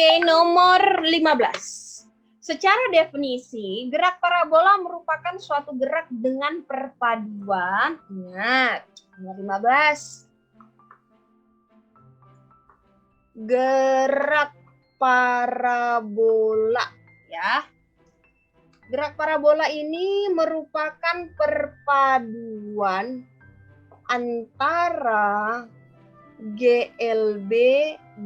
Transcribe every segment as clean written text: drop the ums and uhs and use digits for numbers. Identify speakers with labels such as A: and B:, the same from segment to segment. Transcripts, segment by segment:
A: Oke, nomor 15. Secara definisi, gerak parabola merupakan suatu gerak dengan perpaduan. Ingat, nomor 15. Gerak parabola, ya. Gerak parabola ini merupakan perpaduan antara GLB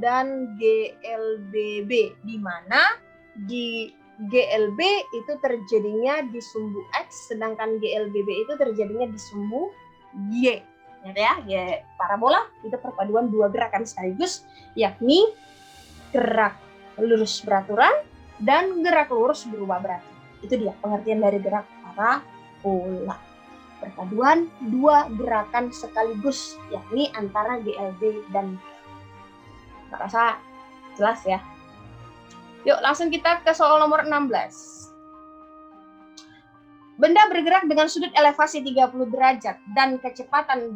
A: dan GLBB, di mana di GLB itu terjadinya di sumbu X, sedangkan GLBB itu terjadinya di sumbu Y. Ya, parabola itu perpaduan dua gerakan sekaligus, yakni gerak lurus beraturan dan gerak lurus berubah berarti. Itu dia pengertian dari gerak parabola. Perpaduan dua gerakan sekaligus, yakni antara GLB dan GLB. Rasa jelas ya? Yuk langsung kita ke soal nomor 16. Benda bergerak dengan sudut elevasi 30 derajat dan kecepatannya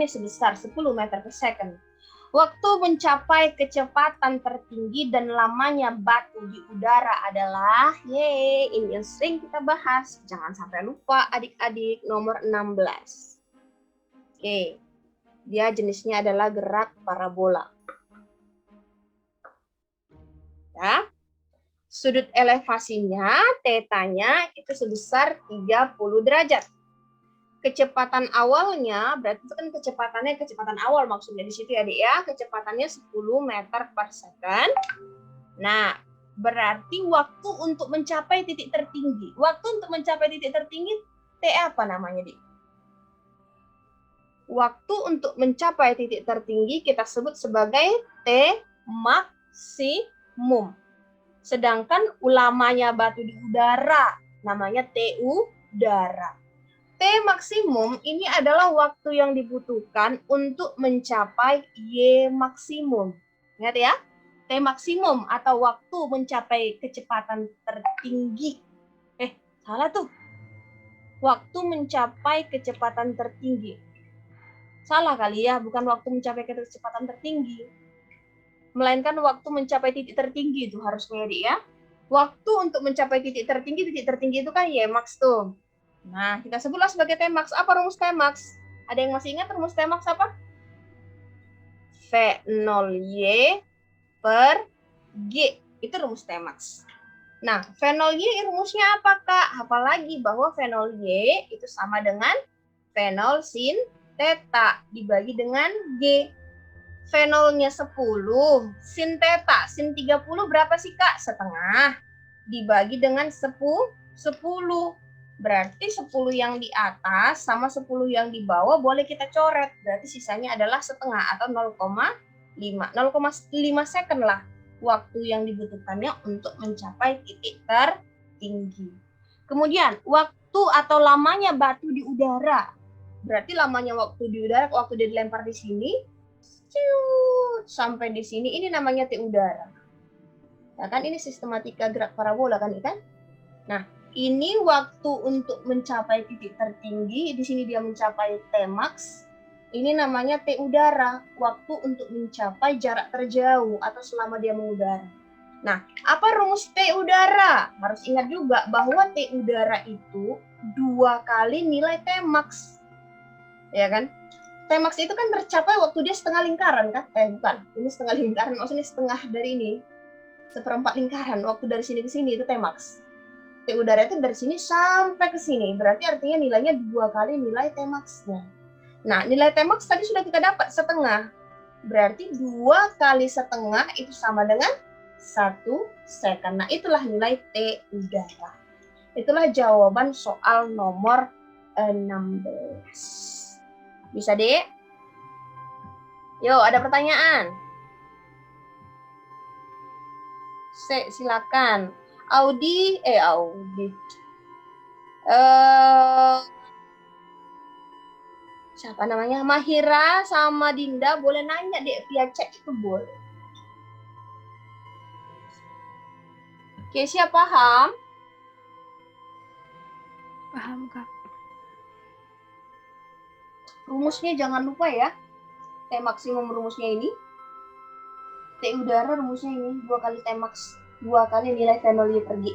A: sebesar 10 meter per second. Waktu mencapai kecepatan tertinggi dan lamanya batu di udara adalah, ini yang sering kita bahas. Jangan sampai lupa adik-adik, nomor 16. Oke, dia jenisnya adalah gerak parabola. Ya. Sudut elevasinya, tetanya itu sebesar 30 derajat. Kecepatan awalnya, berarti itu kan kecepatan awal maksudnya di situ ya, Dik ya. Kecepatannya 10 meter per second. Nah, berarti waktu untuk mencapai titik tertinggi. Waktu untuk mencapai titik tertinggi, T apa namanya, Dik? Waktu untuk mencapai titik tertinggi kita sebut sebagai T maksimum. Sedangkan lamanya batu di udara namanya T udara. T maksimum ini adalah waktu yang dibutuhkan untuk mencapai Y maksimum. Ingat ya, T maksimum atau waktu mencapai kecepatan tertinggi. Salah tuh. Waktu mencapai kecepatan tertinggi. Salah kali ya, bukan waktu mencapai kecepatan tertinggi. Melainkan waktu mencapai titik tertinggi itu harusnya ya. Waktu untuk mencapai titik tertinggi itu kan Y max tuh. Nah, kita sebutlah sebagai Tmax. Apa rumus Tmax? Ada yang masih ingat rumus Tmax apa? V0Y per G. Itu rumus Tmax. Nah, V0Y rumusnya apa, Kak? Apalagi bahwa V0Y itu sama dengan V0 sin theta dibagi dengan G. V0-nya 10, sin theta, sin 30 berapa sih, Kak? Setengah. Dibagi dengan 10. Berarti 10 yang di atas sama 10 yang di bawah boleh kita coret. Berarti sisanya adalah setengah atau 0,5 second lah waktu yang dibutuhkannya untuk mencapai titik tertinggi. Kemudian waktu atau lamanya batu di udara. Berarti lamanya waktu di udara, waktu dia dilempar di sini sampai di sini, ini namanya T udara. Ya kan, ini sistematika gerak parabola kan, ikan? Nah, ini waktu untuk mencapai titik tertinggi, di sini dia mencapai T max. Ini namanya T udara, waktu untuk mencapai jarak terjauh atau selama dia mengudara. Nah, apa rumus T udara? Harus ingat juga bahwa T udara itu 2 kali nilai T max. Ya kan? T max itu kan tercapai waktu dia setengah lingkaran kan? Bukan, ini setengah lingkaran, maksudnya setengah dari ini. Seperempat lingkaran, waktu dari sini ke sini itu T max. T udara itu dari sini sampai ke sini, berarti artinya nilainya 2 kali nilai T max-nya. Nah, nilai T max tadi sudah kita dapat setengah. Berarti 2 kali setengah itu sama dengan 1 second. Nah, itulah nilai T udara. Itulah jawaban soal nomor 16. Bisa, Dek? Yuk, ada pertanyaan? Silakan. Audi. Siapa namanya? Mahira sama Dinda boleh nanya, Dek, via chat itu boleh. Kesia paham?
B: Paham, Kak.
A: Rumusnya jangan lupa ya. T maksimum rumusnya ini. T udara rumusnya ini 2 kali T max, 2 kali nilai V0 Y per G.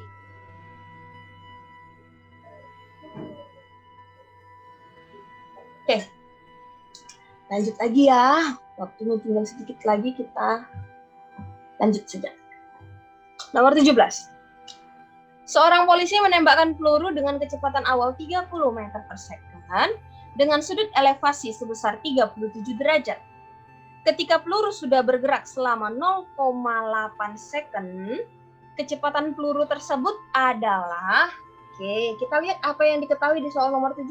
A: Oke, lanjut lagi ya. Waktunya tinggal sedikit lagi, kita lanjut saja. Nomor 17. Seorang polisi menembakkan peluru dengan kecepatan awal 30 meter per second dengan sudut elevasi sebesar 37 derajat. Ketika peluru sudah bergerak selama 0,8 second, kecepatan peluru tersebut adalah, oke, kita lihat apa yang diketahui di soal nomor 17.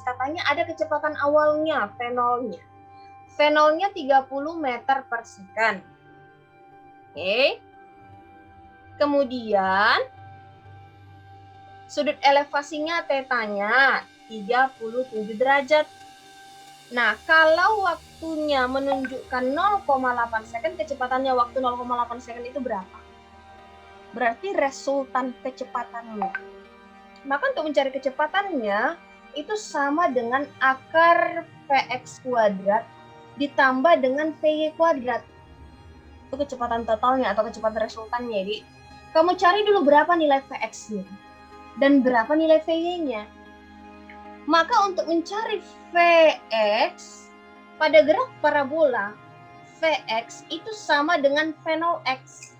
A: Katanya ada kecepatan awalnya, V0-nya. V0-nya 30 meter per second. Oke. Kemudian sudut elevasinya θ-nya 37 derajat. Nah, kalau waktunya menunjukkan 0,8 second, kecepatannya waktu 0,8 second itu berapa? Berarti resultan kecepatannya. Maka untuk mencari kecepatannya, itu sama dengan akar Vx kuadrat ditambah dengan Vy kuadrat. Itu kecepatan totalnya atau kecepatan resultannya. Jadi, kamu cari dulu berapa nilai Vx-nya dan berapa nilai Vy-nya. Maka untuk mencari Vx pada gerak parabola, Vx itu sama dengan V0x,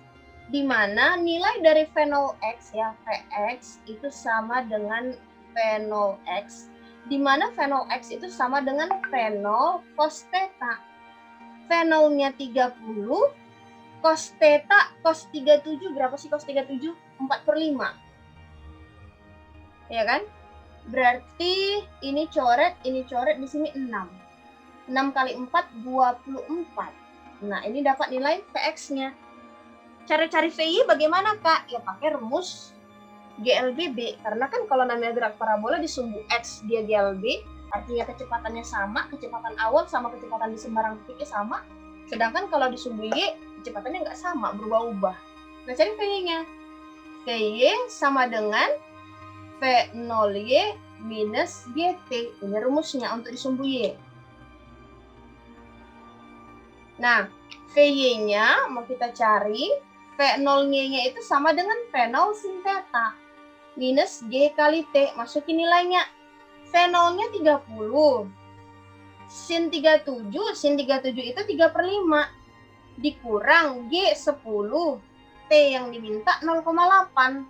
A: di mana nilai dari V0x ya, Vx itu sama dengan V0x, di mana V0x itu sama dengan V0 cos theta. V0-nya 30, cos theta, cos 37, berapa sih cos 37? 4/5. Ya kan? Berarti ini coret di sini 6. 6 kali 4, 24. Nah, ini dapat nilai Vx-nya. Cara cari Vy bagaimana, Kak? Ya pakai rumus GLB-B. Karena kan kalau namanya gerak parabola disumbu X, dia GLB, artinya kecepatannya sama, kecepatan awal sama kecepatan di sembarang titiknya sama. Sedangkan kalau disumbu Y, kecepatannya nggak sama, berubah-ubah. Nah, cari Vy-nya. Vy sama dengan V0Y minus GT. Ini rumusnya untuk disumbu Y. Nah, Vy-nya mau kita cari, V0-nya itu sama dengan V0 sin theta minus G kali T. Masukin nilainya. V0-nya 30. Sin 37 itu 3/5. Dikurang G 10. T yang diminta 0,8.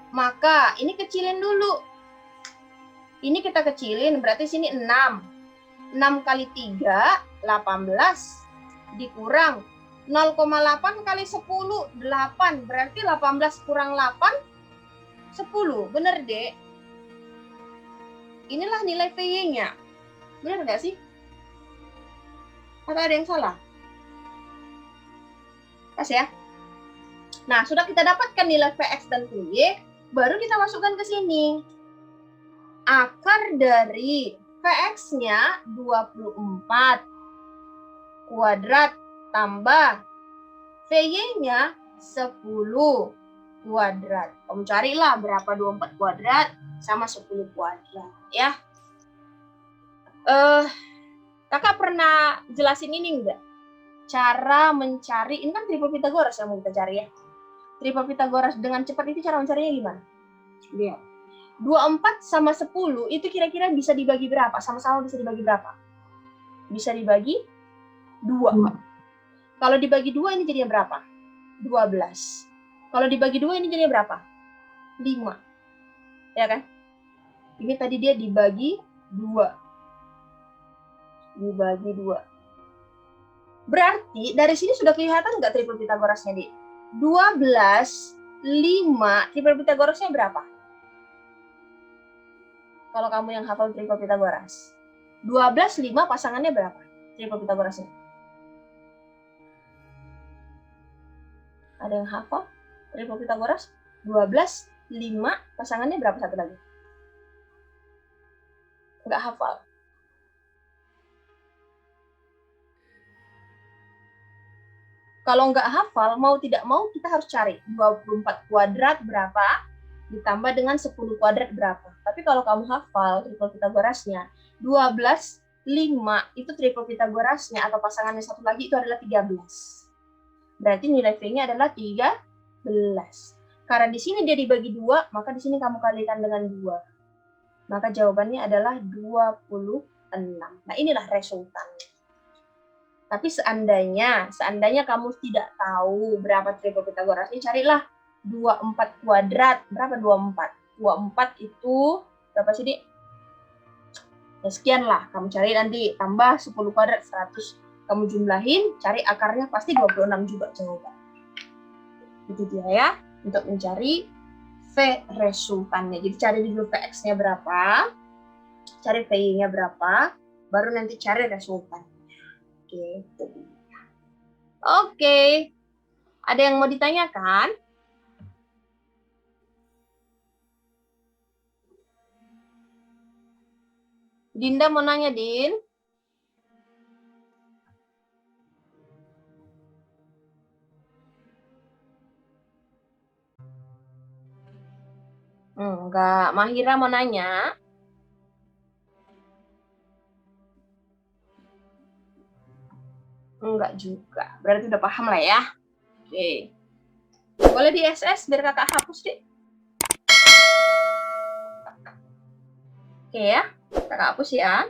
A: Maka ini kecilin dulu. Ini kita kecilin, berarti sini 6. 6 kali 3, 18. Dikurang 0,8 kali 10, 8. Berarti 18 kurang 8, 10. Bener, Dek? Inilah nilai Vy-nya. Bener nggak sih? Atau ada yang salah? Pas ya? Nah, sudah kita dapatkan nilai Vx dan Vy, baru kita masukkan ke sini. Akar dari Vx-nya 24 kuadrat tambah Vy-nya 10 kuadrat. Kamu carilah berapa 24 kuadrat sama 10 kuadrat ya. Kakak pernah jelasin ini enggak? Cara mencari, ini kan triple Pythagoras yang mau kita cari ya. Triple Pythagoras dengan cepat itu cara mencarinya gimana? Lihat. 24 sama 10 itu kira-kira bisa dibagi berapa? Sama-sama bisa dibagi berapa? Bisa dibagi 2. Kalau dibagi 2 ini jadinya berapa? 12. Kalau dibagi 2 ini jadinya berapa? 5. Ya kan? Ini tadi dia dibagi 2. Dibagi 2. Berarti dari sini sudah kelihatan nggak triple Pythagorasnya, Di? 12, 5, triple Pythagorasnya berapa? Kalau kamu yang hafal triple Pythagoras. 12, 5 pasangannya berapa? Triple Pythagorasnya. Ada yang hafal triple Pythagoras? 12, 5 pasangannya berapa satu lagi? Nggak hafal. Kalau nggak hafal, mau tidak mau kita harus cari 24 kuadrat berapa ditambah dengan 10 kuadrat berapa. Tapi kalau kamu hafal triple Pythagorasnya, 12, 5 itu triple Pythagorasnya atau pasangannya satu lagi itu adalah 13. Berarti nilai V-nya adalah 13. Karena di sini dia dibagi 2, maka di sini kamu kalikan dengan 2. Maka jawabannya adalah 26. Nah, inilah resultannya. Tapi seandainya kamu tidak tahu berapa triple Pythagoras, carilah 24 kuadrat. Berapa 24? 24 itu berapa sih, Dik? Ya, sekian lah. Kamu cari nanti, tambah 10 kuadrat 100. Kamu jumlahin, cari akarnya, pasti 26 juga jawaban. Itu dia ya, untuk mencari V resultannya. Jadi cari dulu Vx-nya berapa, cari V-nya berapa, baru nanti cari resultan. Gitu. Oke. Ada yang mau ditanyakan? Dinda mau nanya, Din? Enggak. Mahira mau nanya? Enggak juga. Berarti udah paham lah ya. Oke. Boleh di SS biar kakak hapus, deh. Oke ya. Kakak hapus ya.